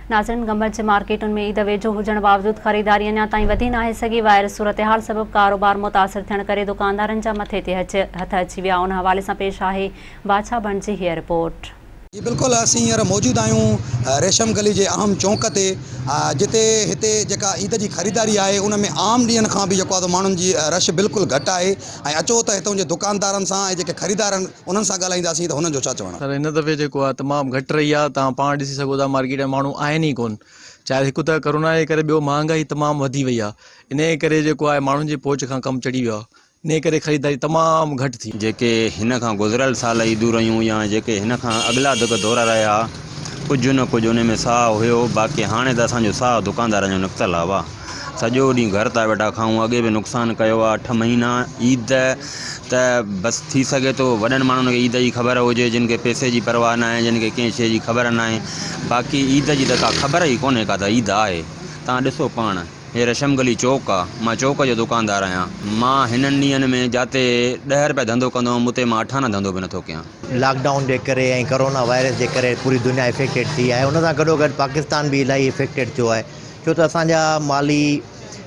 नाज़रीन, गमबट मार्केटुनि में ईद वेझो हुजण बावजूद खरीदारी अञा ताईं वधी नाहे सघी। वायरस सूरतहाल सबबि कारोबार मुतासिर थियण करे दुकानदारनि जा मथे ते हथ अची विया। उन हवाले सां पेश आहे बादशाह बण जी हीअ रिपोर्ट। जी बिल्कुल, असीं हींअर मौजूद आहियूं रेशम गली जे अहम चौंक ते, जिते हिते जेका ईद जी ख़रीदारी आहे उन में आम ॾींहंनि खां बि जेको आहे माण्हुनि जी रश बिल्कुलु घटि आहे। ऐं अचो त हितां जे दुकानदारनि सां ऐं जेके ख़रीदार आहिनि उन्हनि सां ॻाल्हाईंदासीं त हुननि जो छा चवणु आहे। सर, हिन दफ़े जेको आहे तमामु घटि रही आहे। तव्हां पाण ॾिसी सघो था, मार्केट में माण्हू आहिनि ई कोन। चाहे हिकु त कोरोना जे करे, ॿियो महांगाई तमामु वधी वई आहे। इन जे करे जेको आहे माण्हुनि जे पहुच खां कमु चढ़ी वियो आहे। इन करे ख़रीदारी तमामु घटि थी। जेके हिन खां गुज़िरियल साल ईदूं रहियूं या जेके हिन खां अॻिला दौर रहिया, कुझु न कुझु उन में साह हुयो। बाक़ी हाणे त असांजो साह दुकानदारनि जो निकितल आहे। वाह, सॼो ॾींहुं घर था वेठा खाऊं। अॻे बि नुक़सानु कयो आहे। 8 महीना ईद त बसि थी सघे थो वॾनि माण्हुनि खे ईद जी ख़बर हुजे, जिन खे पैसे जी परवाह न आहे, जिन खे कंहिं शइ जी ख़बर न आहे। बाक़ी ईद जी त का ख़बर ई कोन्हे का त ईद आहे। तव्हां ॾिसो पाण, हे रेशम गली चौक आहे। मां चौक जो दुकानदार आहियां। मां हिननि ॾींहंनि में जिते 10 रुपया धंधो कंदो हुअमि, उते मां 8 आना धंधो बि नथो कयां। लॉकडाउन जे करे ऐं कोरोना वायरस जे करे पूरी दुनिया इफेक्टेड थी आहे। उन सां गॾोगॾु पाकिस्तान बि इलाही इफेक्टेड थियो आहे, छो त असांजा माली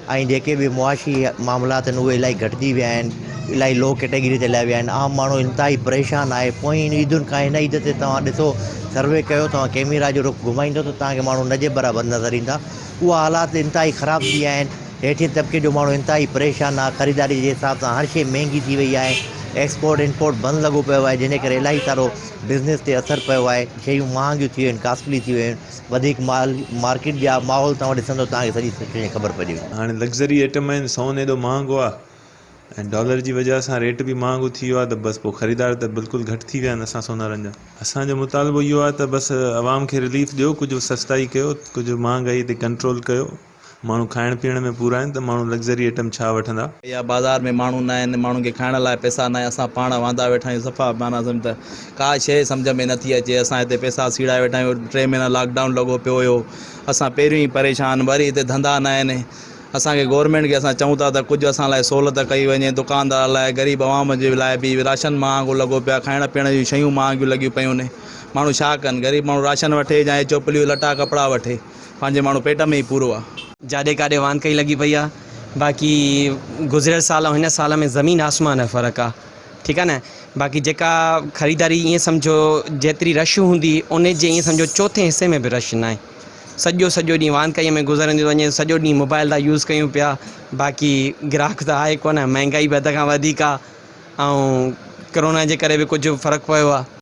ऐं जेके बि मुआशी मामलात आहिनि उहे इलाही घटिजी विया आहिनि, इलाही लो कैटेगरी ते लाइ विया आहिनि। आम माण्हू इंतिहाई परेशान आहे। पोइ इन ईदुनि खां हिन ईद ते तव्हां ॾिसो, सर्वे कयो, तव्हां कैमरा जो रुख घुमाईंदो त तव्हांखे माण्हू न जे बराबरि नज़र ईंदा। उहा हालात इंतिहाई ख़राबु थी विया आहिनि। हेठि तबिके जो माण्हू इंतिहाई परेशान आहे। ख़रीदारी जे हिसाब सां हर शइ महांगी थी वई आहे। एक्सपोर्ट इंपोर्ट बंदि लॻो पियो आहे, जिन करे इलाही सारो बिज़नेस ते असरु पियो आहे। शयूं महांगियूं थी वियूं आहिनि, कॉस्टली थी वियूं आहिनि। वधीक मार्केट जा माहौल तव्हां ॾिसंदो, तव्हांखे सॼी सिचुएशन ख़बर पइजी वेंदी। हाणे लग्ज़री आइटम आहिनि, सोन एॾो महांगो आहे ऐं डॉलर जी वजह सां रेट बि महांगो थी वियो आहे। त बसि पोइ ख़रीदार त बिल्कुलु घटि थी विया आहिनि असां सोनारनि जा। असांजो मुतालबो इहो आहे त बसि आवाम खे रिलीफ ॾियो, कुझु सस्ताई कयो, कुझु महांगाई ते कंट्रोल कयो। माण्हू खाइण पीअण में पूरा आहिनि त माण्हू लग्ज़री आइटम छा वठंदा। या बाज़ार में माण्हू न आहिनि, माण्हुनि खे खाइण लाइ पैसा न आहे। असां पाण वांदा वेठा आहियूं। सफ़ा माना सम्झ त का शइ सम्झ में नथी अचे। असां हिते पैसा सीड़ाए वेठा आहियूं। 3 महीना लॉकडाउन लॻो पियो हुयो। असां पहिरियों ई परेशान, वरी हिते धंधा न आहिनि। असांखे गवर्नमेंट खे असां चऊं था त कुझु असां लाइ सहूलियत कई वञे। दुकानदार लाइ, ग़रीब आवाम जे लाइ बि राशन महांगो लॻो पियो आहे। खाइण पीअण जूं शयूं महांगियूं लॻियूं पियूं आहिनि। माण्हू छा कनि? ग़रीब माण्हू राशन वठे या चोपलियूं लटा कपिड़ा वठे, पंहिंजे माण्हू पेट में ई पूरो आहे। जाॾे काॾे वानकई लॻी पई आहे। बाक़ी गुज़िरियल साल ऐं हिन साल में ज़मीन आसमान जो फ़र्क़ु आहे। ठीकु आहे न। बाक़ी जेका ख़रीदारी ईअं सम्झो जेतिरी रश हूंदी, उन जे ईअं सम्झो चोथे हिसे में बि रश न आहे। सॼो ॾींहुं वानकईअ में गुज़रंदी वञे। सॼो ॾींहुं मोबाइल था यूज़ कयूं पिया। बाक़ी ग्राहक त आहे कोन। महांगाई बि हद खां वधीक आहे ऐं कोरोना जे करे बि कुझु फ़र्क़ु पियो आहे।